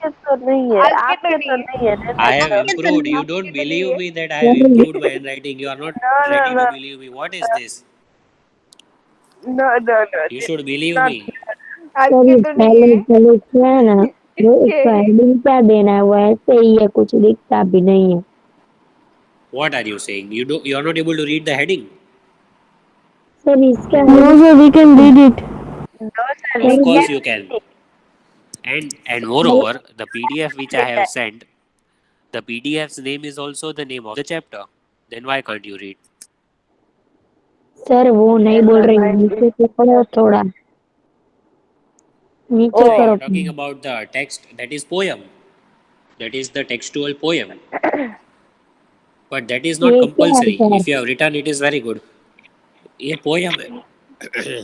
आपके तो नहीं है, आपके तो आपके तो नहीं है। नहीं है, I रहने have दो। आपके तो improved. नहीं You आपके don't तो नहीं believe है। me that I have improved my handwriting. You are not No, no, ready to no, believe me. What is this? no, no, no, You this should is believe not. me. आपके तो नहीं है। पहले क्या है ना, वो इसके इसको हेडिंग क्या देना है, वो ऐसे ही है, कुछ दिखता भी नहीं है। What are you saying? You are not able to read the heading. Sir इसका No, sir, we can read it. No, sir, Of we course can you can. see. And moreover, the PDF which I have sent, the PDF's name is also the name of the chapter. Then why can't you read? Sir वो नहीं Yes, बोल sir, रही, my नीचे से पढ़ो थोड़ा, नीचे So you Oh, करो। are talking about the text that is poem. That is the textual poem. But that is not ये क्या है compulsory. Sir? If you have written, it is very good. ये poem है.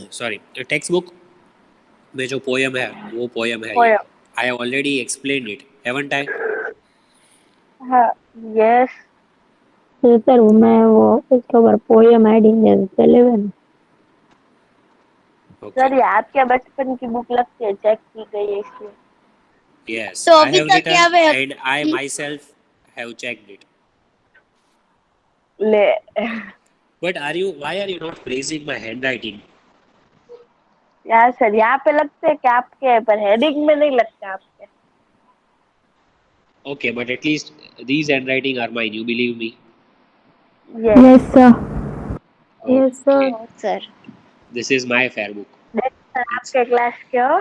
Sorry, text book में जो poem है, वो poem है ये. poem. I have already explained it, haven't I? Yes, तो सर मैं वो उसके ऊपर पोयम हेडिंग दे चलेगा ना? Okay. सर ये आपके बचपन की बुक लगती है, चेक की गई है इसलिए। Yes, तो I अभी have तक क्या written way and I myself have checked it. ले But why are you not praising my handwriting? यार सर यहाँ पे लगते हैं कि आपके है, पर हेडिंग में नहीं लगते आपके। Okay, but at least these handwriting are mine. You believe me? Yes, Yes, sir. Yes sir. Okay. Sir This is my fair book. Sir It's आपके क्लास के हो,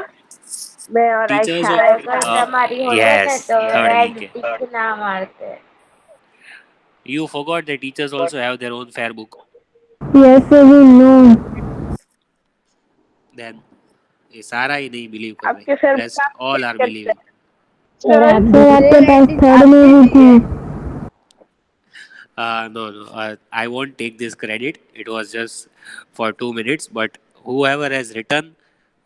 मैं और teachers आयशा। of अगर हमारी होते ना yes, तो third रेड week. टिक ना मारते। You forgot that teachers also have their own fair book. Yes, sir, we know. Then ये सारा ही नहीं believe कर रहे. आपके सर Rest आप all चेक are करते believing. सर आप सर आपके पास थर्ड में भी थी। No, no. I won't take this credit. It was just for 2 minutes. But whoever has written,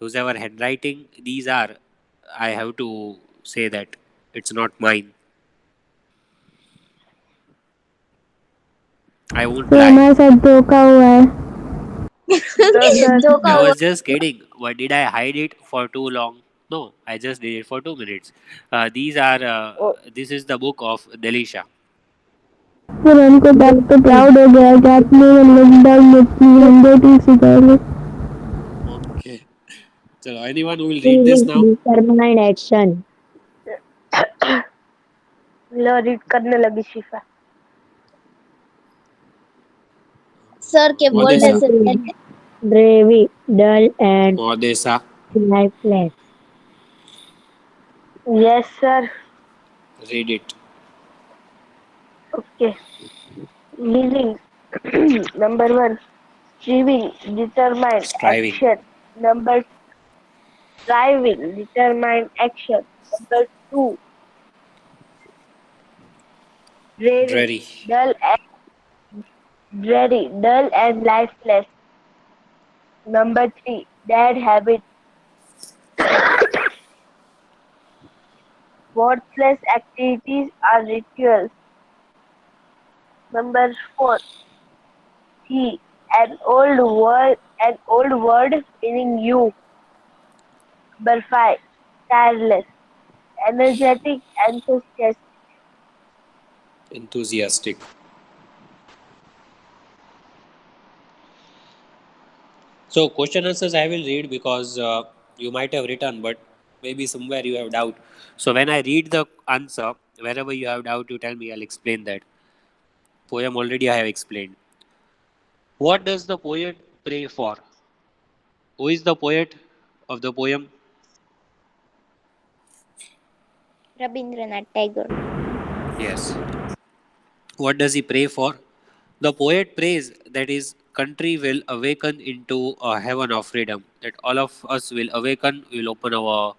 whoever handwriting, these are, I have to say that it's not mine. I won't sir lie. हमारे साथ धोखा हुआ है। तो sir धोखा I हुआ। was just kidding. But did I hide it for too long? No, I just did it for 2 minutes. These are. Oh, This is the book of Delisha. Sir हमको बात तो प्राउड हो गया कि आपने lockdown में अपनी हैंडराइटिंग सिखाई। Okay. So anyone who will read this now? Determined action. लो रीड करने लगी शिफा। सर के बोलने Modesa. से पहले ब्रेवी dull and Modesa. Lifeless. Yes sir, Read it. Okay. लीजिंग number 1, striving determined Striving. Action. Number striving determined action. Number 2, dreary, Dreary. dull dull and lifeless. Number 3, bad habit, worthless activities or rituals. Number 4, he, an old word meaning you. Number 5, tireless, energetic, enthusiastic. Enthusiastic. So question answers I will read because you might have written, but maybe somewhere you have doubt. So when I read the answer, wherever you have doubt, you tell me. I'll explain that. Poem already I have explained. What does the poet pray for? Who is the poet of the poem? Rabindranath Tagore. Yes. What does he pray for? The poet prays that his country will awaken into a heaven of freedom. That all of us will awaken, will open our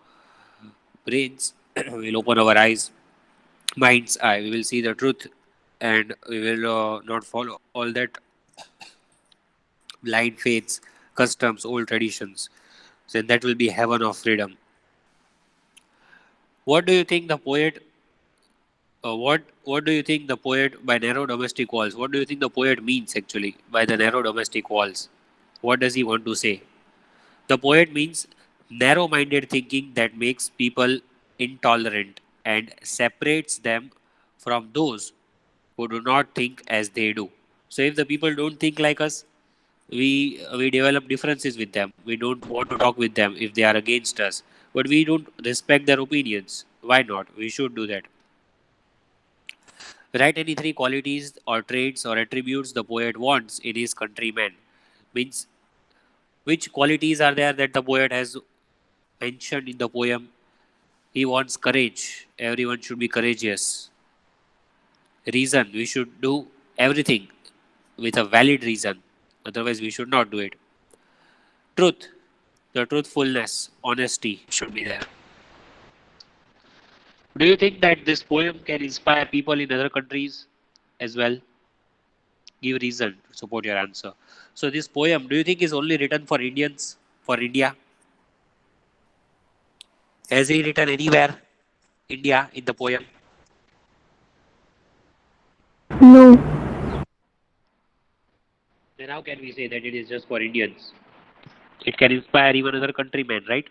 brains, will open our eyes, mind's eye. We will see the truth, and we will not follow all that blind faiths, customs, old traditions. So that will be heaven of freedom. What do you think the poet? What do you think the poet by narrow domestic walls? What do you think the poet means actually by the narrow domestic walls? What does he want to say? The poet means narrow-minded thinking that makes people intolerant. and separates them from those who do not think as they do. So if the people don't think like us, we develop differences with them. We don't want to talk with them if they are against us, but we don't respect their opinions. Why not? We should do that. Write any three qualities or traits or attributes the poet wants in his countrymen. Means which qualities are there that the poet has mentioned in the poem? He wants courage. Everyone should be courageous. Reason. We should do everything with a valid reason. Otherwise, we should not do it. Truth. The truthfulness, honesty should be there. Do you think that this poem can inspire people in other countries as well? Give reason to support your answer. So this poem, do you think is only written for Indians, for India? Has he written anywhere, India, in the poem? No. Then how can we say that it is just for Indians? It can inspire even other countrymen, right?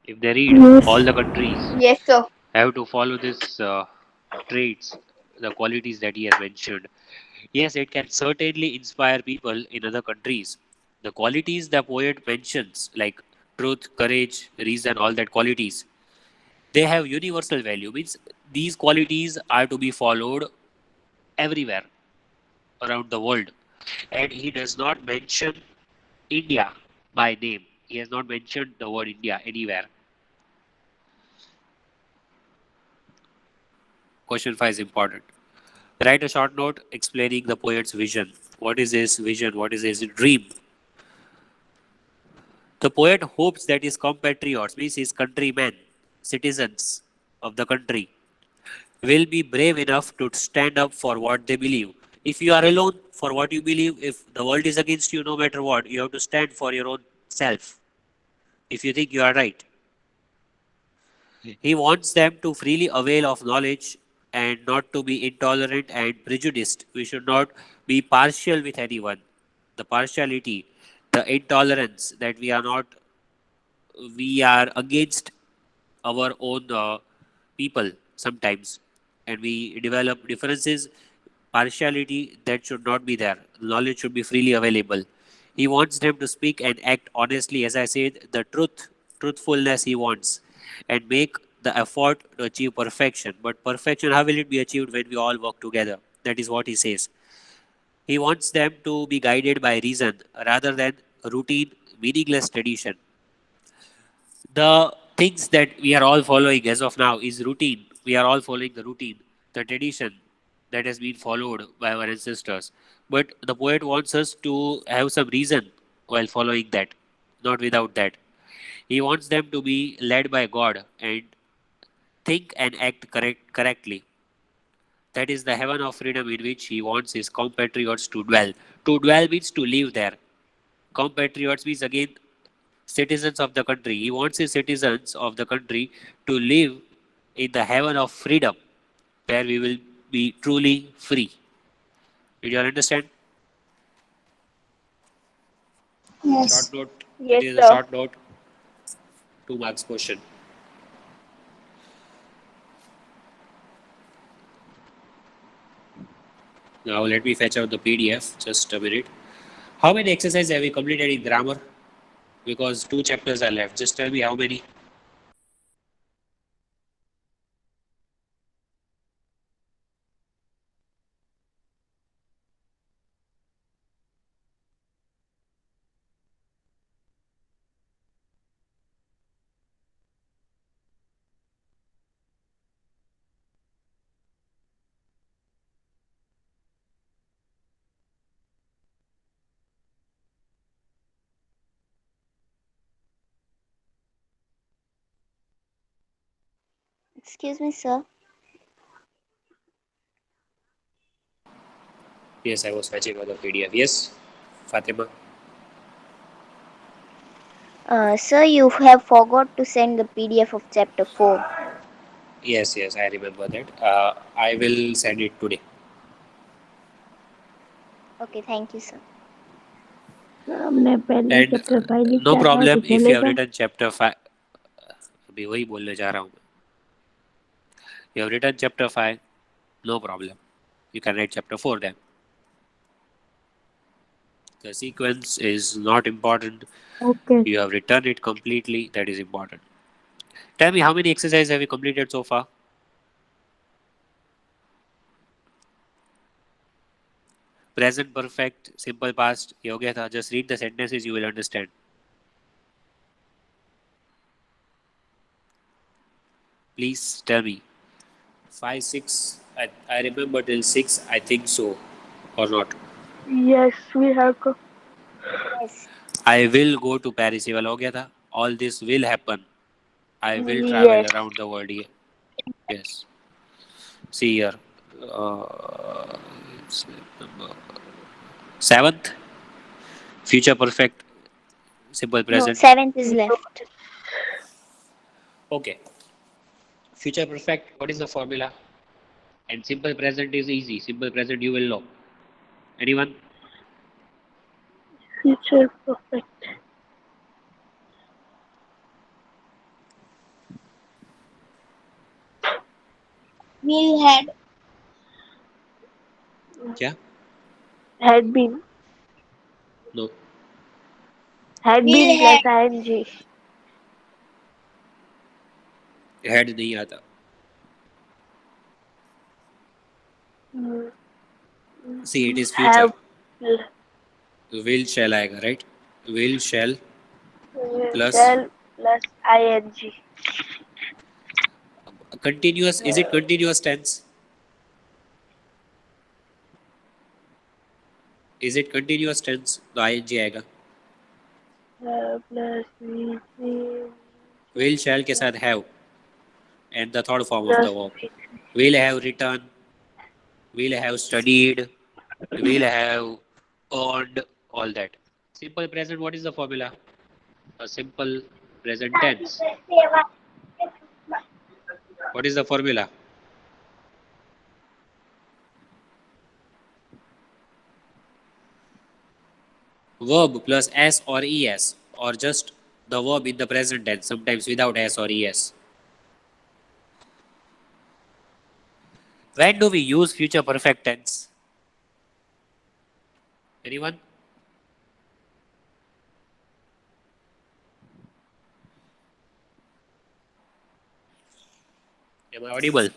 If they read, Yes. all the countries Yes, sir. have to follow this traits, the qualities that he has mentioned. Yes, it can certainly inspire people in other countries. The qualities the poet mentions, like truth, courage, reason, all that qualities, they have universal value. Means these qualities are to be followed everywhere around the world. And he does not mention India by name. He has not mentioned the word India anywhere. Question 5 is important. Write a short note explaining the poet's vision. What is his vision? What is his dream? The poet hopes that his compatriots, means his countrymen, citizens of the country, will be brave enough to stand up for what they believe. If you are alone for what you believe, if the world is against you, no matter what, you have to stand for your own self. If you think you are right, he wants them to freely avail of knowledge and not to be intolerant and prejudiced. We should not be partial with anyone. The partiality, the intolerance that we are against our own people sometimes, and we develop differences. Partiality that should not be there. Knowledge should be freely available. He wants them to speak and act honestly, as I said, the truthfulness he wants, and make the effort to achieve perfection. But perfection, how will it be achieved when we all work together? That is what he says. He wants them to be guided by reason rather than routine, meaningless tradition. The things that we are all following as of now is routine. We are all following the routine, the tradition that has been followed by our ancestors. But the poet wants us to have some reason while following that, not without that. He wants them to be led by God and think and act correctly. That is the heaven of freedom in which he wants his compatriots to dwell. To dwell means to live there. Compatriots means again citizens of the country. He wants his citizens of the country to live in the heaven of freedom, where we will be truly free. Did you all understand? Yes. Short note. Yes, It is a sir. short note. 2 marks question. Now let me fetch out the PDF. Just a minute. How many exercises have we completed in grammar? Because 2 chapters are left. Just tell me how many. Excuse me, sir. Yes, I was fetching out the PDF. Yes, Fatima. Sir, you have forgot to send the PDF of chapter 4. Yes, I remember that. I will send it today. Okay, thank you, sir. हमने पहले And chapter 5 लिख no दिया था problem तो if you have चलेगा। written chapter 5. अभी वही बोलने जा रहा हूँ मैं. You have written chapter 5, no problem. You can write chapter 4 then. The sequence is not important. Okay. You have written it completely. That is important. Tell me, how many exercises have you completed so far? Present perfect, simple past, ये हो गया था. Just read the sentences, you will understand. Please tell me. 5, 6, I remember till 6, I think so, or not. Yes, we have to. Yes. I will go to Paris, ये वाला हो गया था. All this will happen. I will travel Yes. around the world. Yes. See here. Uh, it's number 7th, future perfect, simple No, present. 7th is left. Okay. Future perfect, what is the formula? And simple present is easy. Simple present you will know. Anyone? Future perfect. Will had. क्या? Had been. No. Had Will been had. plus ing. Had नहीं आता. See, it is future. Have. Will shall आएगा, right? Will shall plus Shall plus ing. continuous. Is it continuous tense? Is it continuous tense? तो ing आएगा. Plus Will shall के साथ have and the third form of plus the verb. Will have written. Will have studied. Will have earned. All that. Simple present. What is the formula? A simple present tense. What is the formula? Verb plus s or es, or just the verb in the present tense, sometimes without s or es. When do we use future perfect tense? Anyone? Am I audible?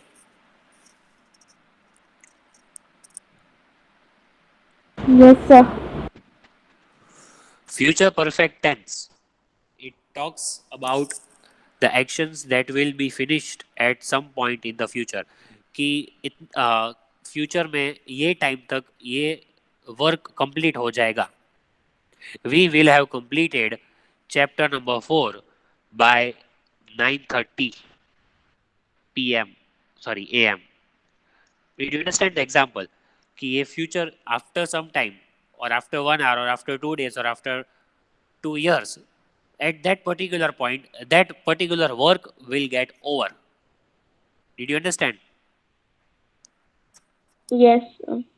Yes, sir. Future perfect tense. It talks about the actions that will be finished at some point in the future. कि future में ये time तक ये work complete हो जाएगा. We will have completed chapter number 4 by 9:30 p.m. Sorry, a.m. Did you understand the example? कि ये future after some time or after 1 hour or after 2 days or after 2 years, at that particular point, that particular work will get over. Did you understand? Yes.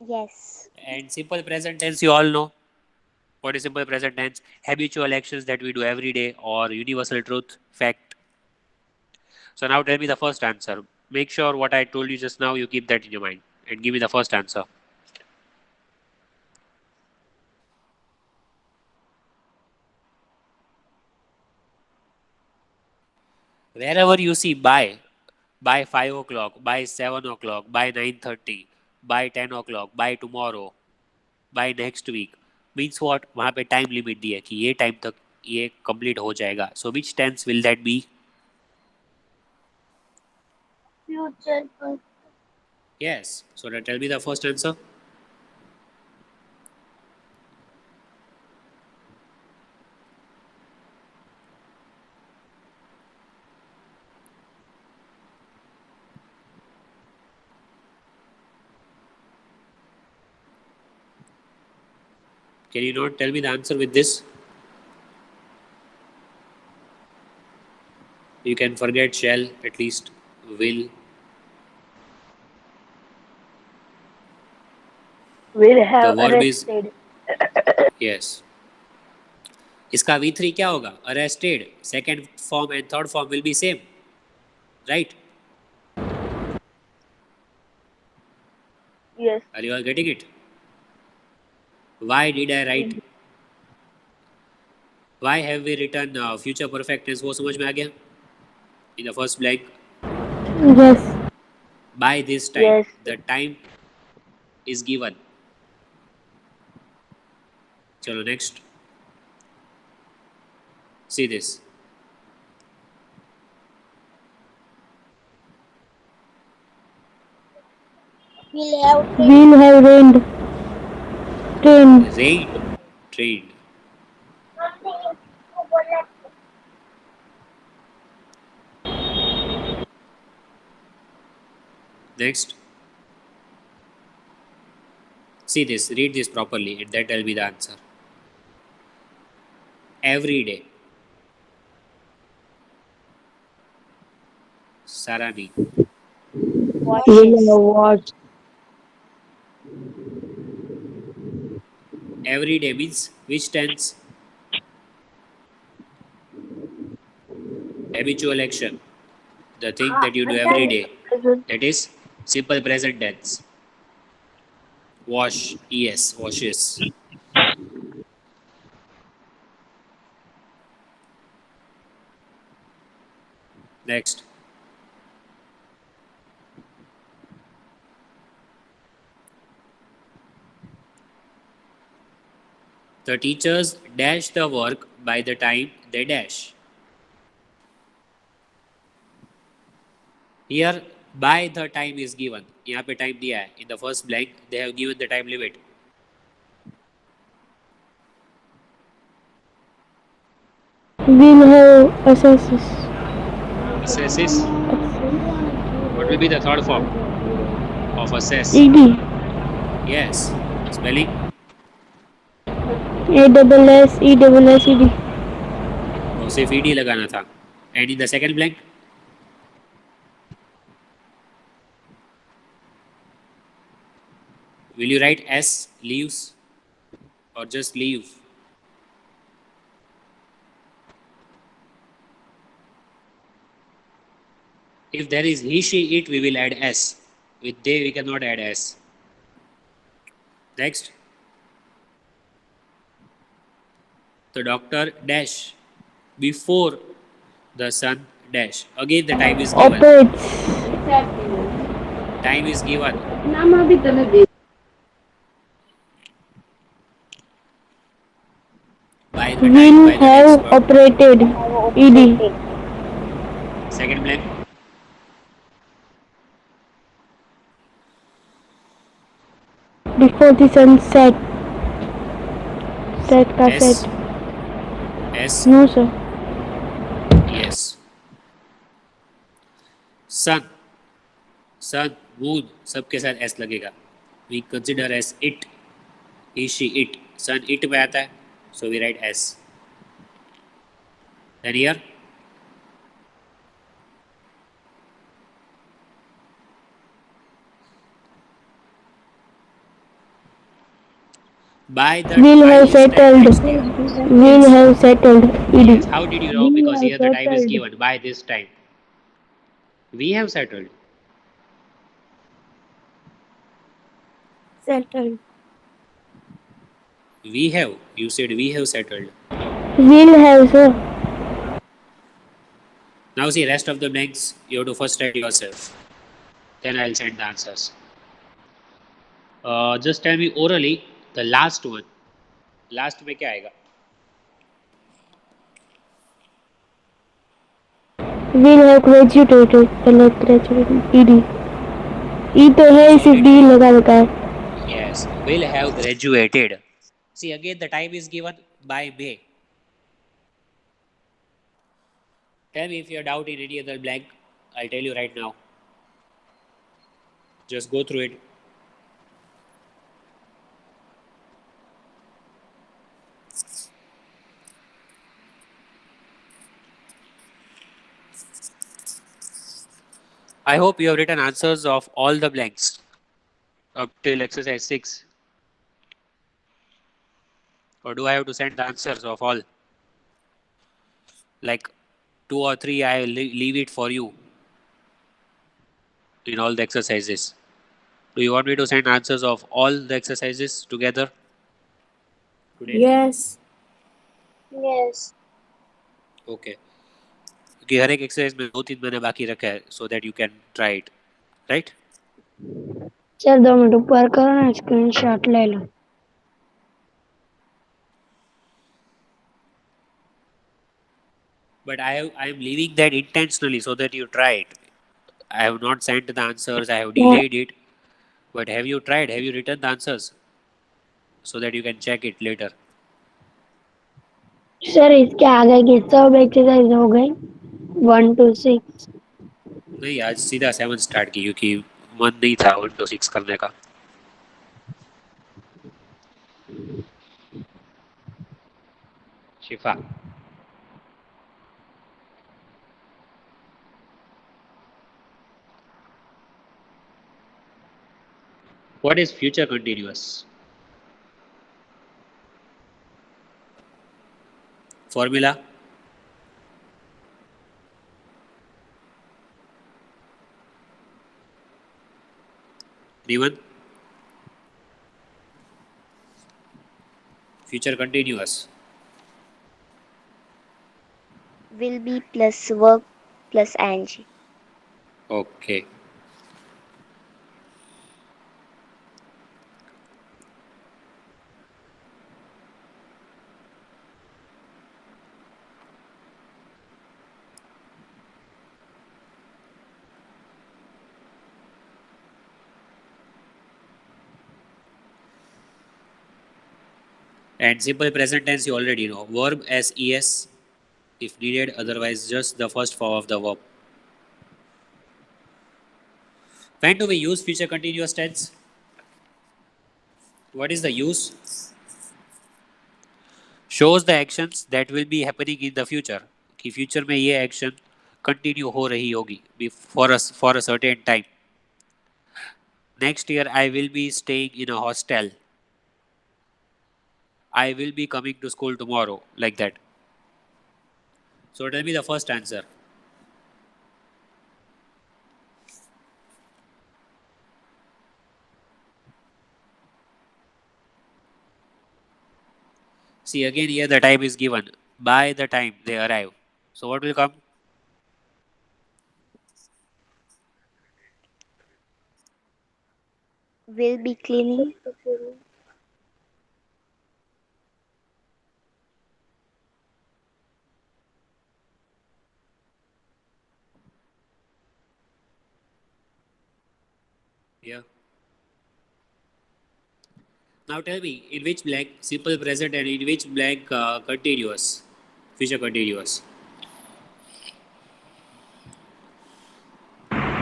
Yes. And simple present tense, you all know. What is simple present tense? Habitual actions that we do every day or universal truth, fact. So now tell me the first answer. Make sure what I told you just now, you keep that in your mind and give me the first answer. Wherever you see by 5 o'clock, by 7 o'clock, by 9:30, by 10 o'clock, by tomorrow, by next week, means what? वहाँ पे time limit दी है कि ये time तक ये complete हो जाएगा. So which tense will that be? Future perfect. Yes. So now tell me the first answer. Can you not tell me the answer with this? You can forget shall, at least will. Will The have verb is arrested. yes. इसका V3 क्या होगा? Arrested. Second form and third form will be same, right? Yes. Are you all getting it? Why did I write? Why have we written future perfect tense? वो समझ में आ गया? In the first blank. Yes. By this time. Yes. The time is given. चलो next. See this. Will have rained. Trained. Rain. Trained. Next. See this. Read this properly and that will be the answer. Every day. Sarani. Will have watched. Every day means which tense? Habitual action. The thing that you do every day. That is simple present tense. Wash. Yes, washes. Next. The teachers dash the work by the time they dash. Here, by the time is given. यहाँ पे time दिया है. In the first blank, they have given the time limit. Will have assesses. Assesses. What will be the third form of assess? ED. Yes. Spelling. ASS ESSED. तो सिर्फ ED लगाना था. And in the second blank? Will you write S, leaves, or just leave? If there is he, she, it, we will add S. With they, we cannot add S. Next. The doctor dash before the sun dash. Again, the time is given. Operates. Time is given. By the time, Will by the have next word. operated. ED. Second blank. Before the sun set. Set का S. set. S. No sir. Yes. Sun. Sun, moon, सबके साथ S लगेगा. We consider as it. He, she, it. Sun, it में आता है. So we write S. Then here. By the Will have time settled. that is given. Will have settled. ED. Yes. How did you know? We Because have here the time is settled. given. By this time. We have settled. Settled. We have. You said we have settled. Will have sir. Now see rest of the blanks. You have to first write yourself. Then I'll send the answers. Just tell me orally the last one. Last में क्या आएगा? Will have graduated. Select graduated. ED. E तो है सिर्फ D लगा रखा है. Yes. Will have graduated. See again the time is given by May. Tell me if you have doubt in any other blank. I'll tell you right now. Just go through it. I hope you have written answers of all the blanks up till exercise 6. Or do I have to send the answers of all? Like 2 or 3, I leave it for you in all the exercises. Do you want me to send answers of all the exercises together today? Yes. Yes. Okay. क्योंकि हर एक exercise में 2-3 मैंने बाकी रखा है so that you can try it, right? Sir 2 minute ऊपर करो ना, स्क्रीनशॉट ले लो. But I am leaving that intentionally so that you try it. I have not sent the answers, I have delayed it. But have you tried? Have you written the answers so that you can check it later? Sir इसके आगे की सब exercise हो गई 1 to 6. नहीं, आज सीधा 7 start की क्योंकि मन नहीं था 1 to 6 करने का. शिफा, what is future continuous? Formula? Anyone? Future continuous. Will be plus verb plus ing. Okay. And simple present tense you already know. Verb as es if needed, otherwise just the first form of the verb. When do we use future continuous tense? What is the use? Shows the actions that will be happening in the future. कि future में ये action continue हो रही होगी for a certain time. Next year I will be staying in a hostel. I will be coming to school tomorrow, like that. So tell me the first answer. See, again here the time is given. By the time they arrive. So what will come? Will be cleaning. Yeah. Now tell me, in which blank simple present and in which blank continuous, future continuous?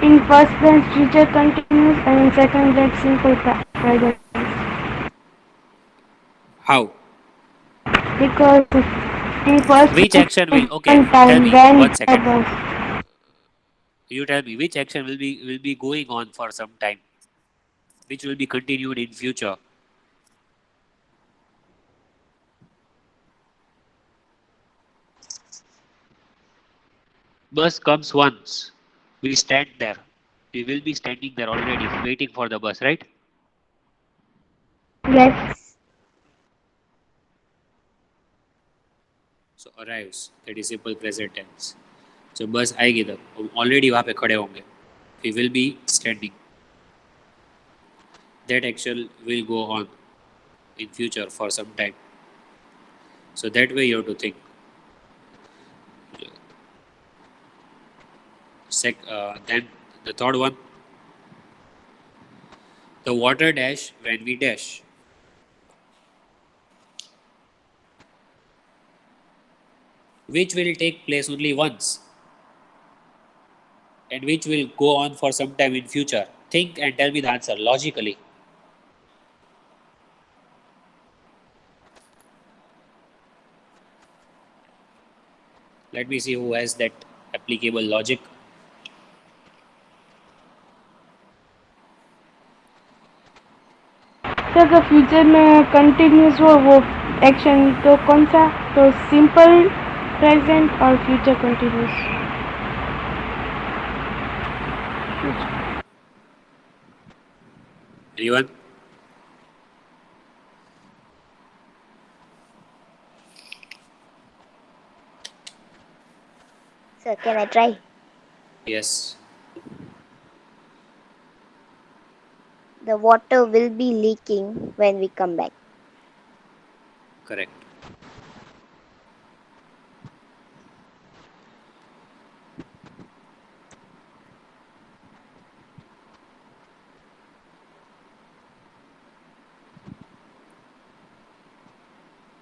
In first blank future continuous and in second blank simple present. How? Because in first Which action will? Okay, time tell me. when 1 second. happens. You tell me which action will be going on for some time, which will be continued in future. Bus comes once. We stand there. We will be standing there already, waiting for the bus, right? Yes. So arrives. That is simple present tense. So bus आएगी तब हम already वहाँ पे खड़े होंगे. We will be standing. That action will go on in future for some time. So that way you have to think. Then the third one, the water dash when we dash. Which will take place only once and which will go on for some time in future. Think and tell me the answer logically. Let me see who has that applicable logic. तो अगर future में continuous हो वो action तो कौन सा? तो simple present or future continuous? Anyone? Sir, can I try? Yes. The water will be leaking when we come back. Correct.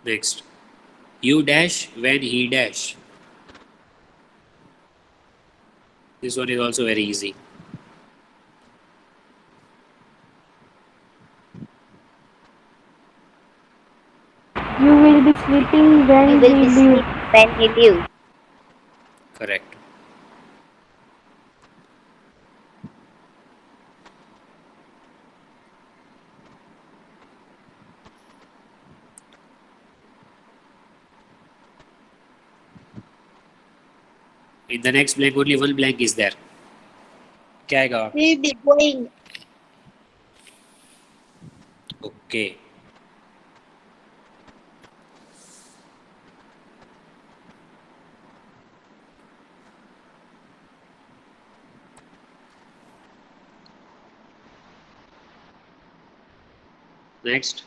Next. You dash when he dash. This one is also very easy. You will be sleeping You when will he be leaves. sleeping when he leaves. Correct. In the next blank, only one blank is there. क्या आएगा? We'll be going. Okay. Next.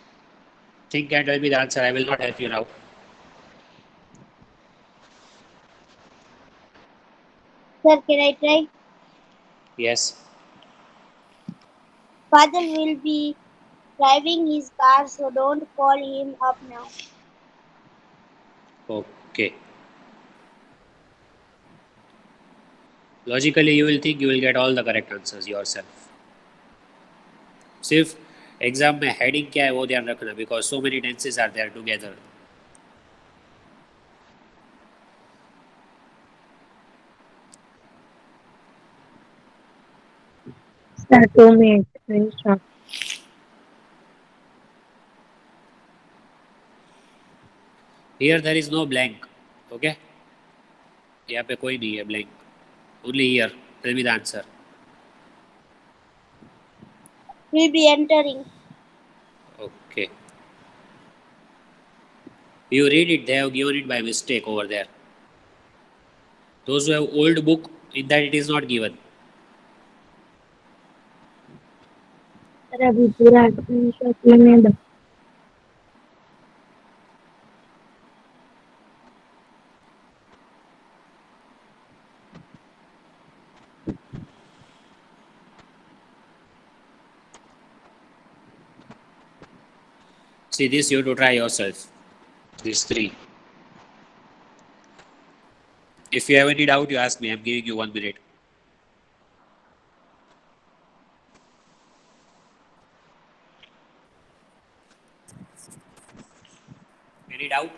Think and tell me the answer. I will not help you now. Sir, can I try? Yes. Father will be driving his car, so don't call him up now. Okay. Logically, you will think you will get all the correct answers yourself. सिर्फ exam में heading क्या है वो ध्यान रखना because so many tenses are there together. Sir, 2 minutes. Very short. Here there is no blank. Okay, यहाँ पे कोई नहीं है blank. Only here tell me the answer. We'll be entering. Okay. You read it, they have given it by mistake over there. Those who have old book, in that it is not given. Sir, अभी पूरा screenshot लेने दो. See this, you have to try yourself. These three. If you have any doubt, you ask me. I'm giving you 1 minute. Any doubt?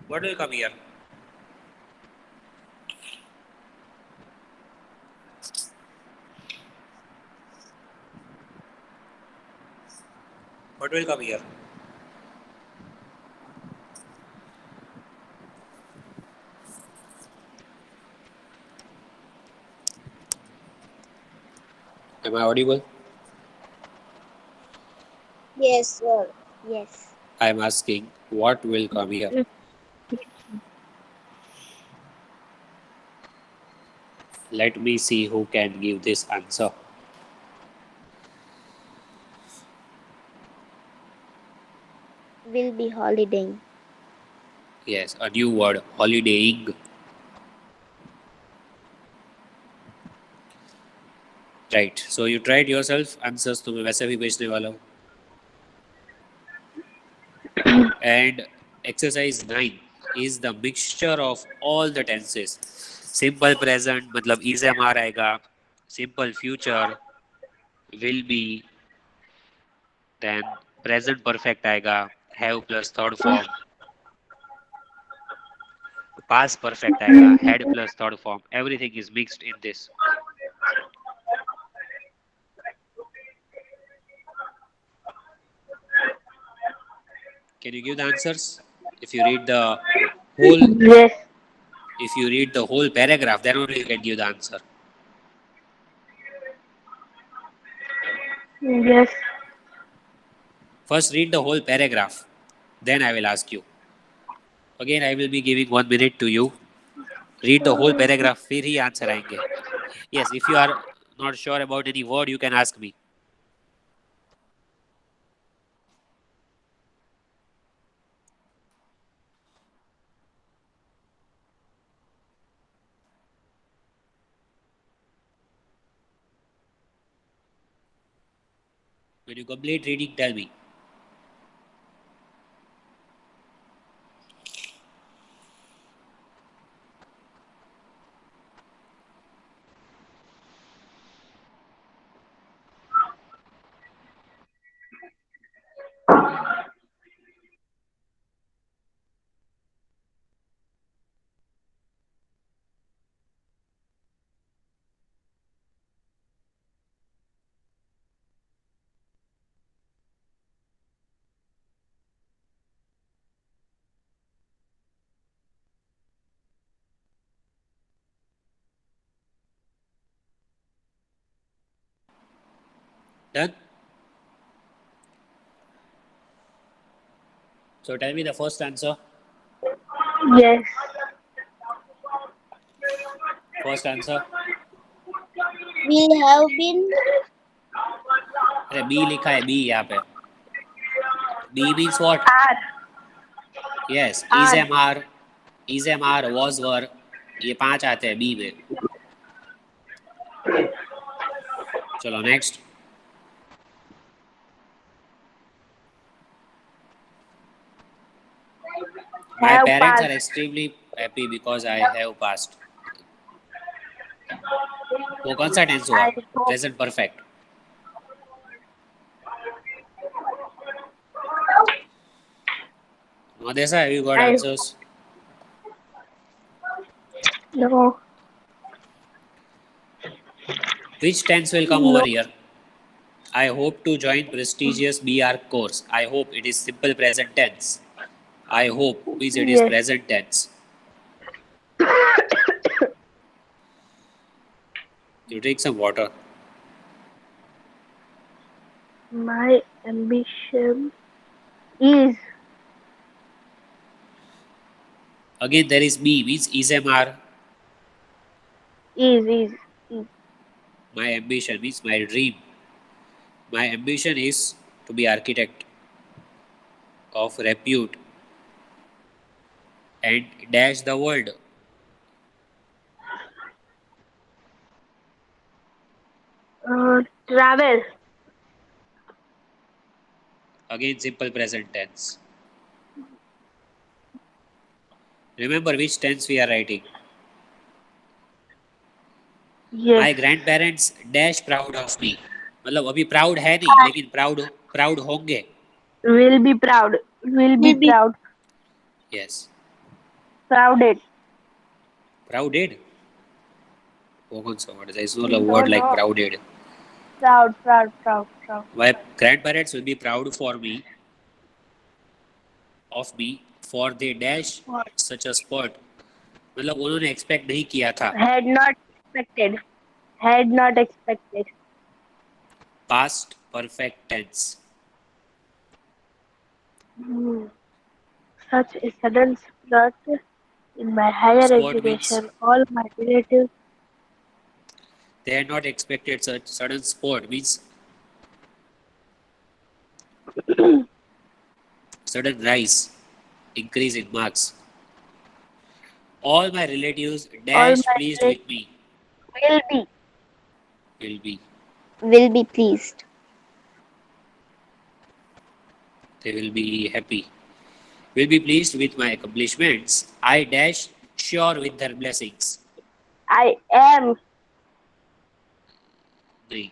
What will come here? What will come here? Am I audible? Yes, sir. Yes. I am asking, what will come here? Let me see who can give this answer. We'll be holidaying. Yes, a new word, holidaying. Right. So you tried yourself. Answers तो मैं वैसे भी भेजने वाला हूँ. And exercise 9 is the mixture of all the tenses. Simple present मतलब is am are आएगा. Simple future will be. Then present perfect आएगा. Have plus third form. Past perfect आएगा. Had plus third form. Everything is mixed in this. Can you give the answers? If you read the whole, Yes. if you read the whole paragraph, then only you can give the answer. Yes. First, read the whole paragraph. Then I will ask you. Again, I will be giving 1 minute to you. Read the whole paragraph. फिर ही answer आएंगे. Yes, if you are not sure about any word, you can ask me. When you complete reading, tell me. Done? So tell me the first answer. Yes. First answer. We have been. अरे B लिखा है B यहाँ पे. B means what? R. Yes. R. Is am are, was were. ये 5 आते हैं B में. चलो next. My Have parents passed. are extremely happy because I have passed. वो कौन सा टेंस हुआ? I hope. Present perfect. Madesa, have you got I- answers? No. Which tense will come over here? I hope to join prestigious BR course. I hope it is simple present tense. I hope means it is Yes. present tense. You drink some water. My ambition is. Again, there is B means is am are. Is. My ambition means my dream. My ambition is to be architect of repute and dash the world. Travel. Again, simple present tense. Remember which tense we are writing. Yes. My grandparents dash proud of me. मतलब अभी proud है नहीं लेकिन proud होंगे. Will be proud. Will be proud. Yes. Prouded. Prouded. वो कौन सा word है? There is no word like prouded. Proud. My grandparents will be proud of me for they dash such a sport. मतलब उन्होंने expect नहीं किया था. Had not expected. Past perfect tense. Such a sudden spurt in my higher Spurt education. All my relatives. They had not expected such sudden sport means sudden rise, increase in marks. All my relatives dash my pleased with me. Will be. Will be pleased. They will be happy. Will be pleased with my accomplishments. I dash sure with their blessings. I am. नहीं,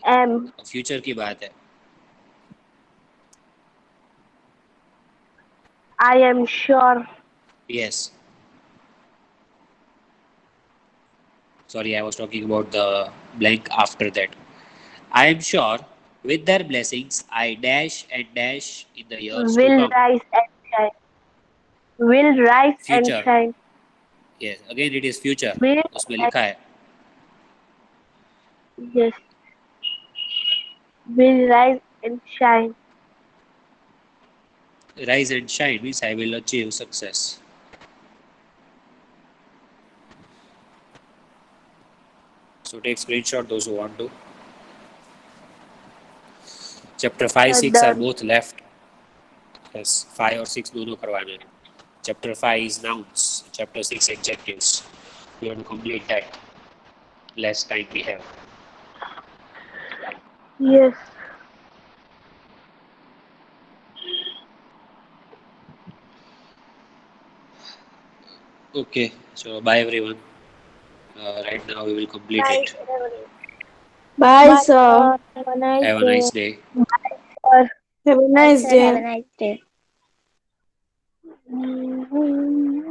future की बात है. I am sure. Yes. Sorry, I was talking about the blank after that. I am sure with their blessings I dash and dash in the years to Will come. rise and shine. Will rise and Future. shine. Yes, again it is future. Will उसमें लिखा है yes. Will rise and shine. rise and shine means I will achieve success. So take screenshot those who want to. Chapter 5, 6 are Done. both left. Yes, 5 और 6 दोनों करवाने हैं. Chapter 5 is nouns. Chapter 6 adjectives. We have to complete that. Less time we have. Yes. Okay, so bye everyone. Right now we will complete Bye, it. everyone. Bye, sir. Have a nice Have a day. nice day. Sir. Have a nice Have a day. nice day. Mm-hmm.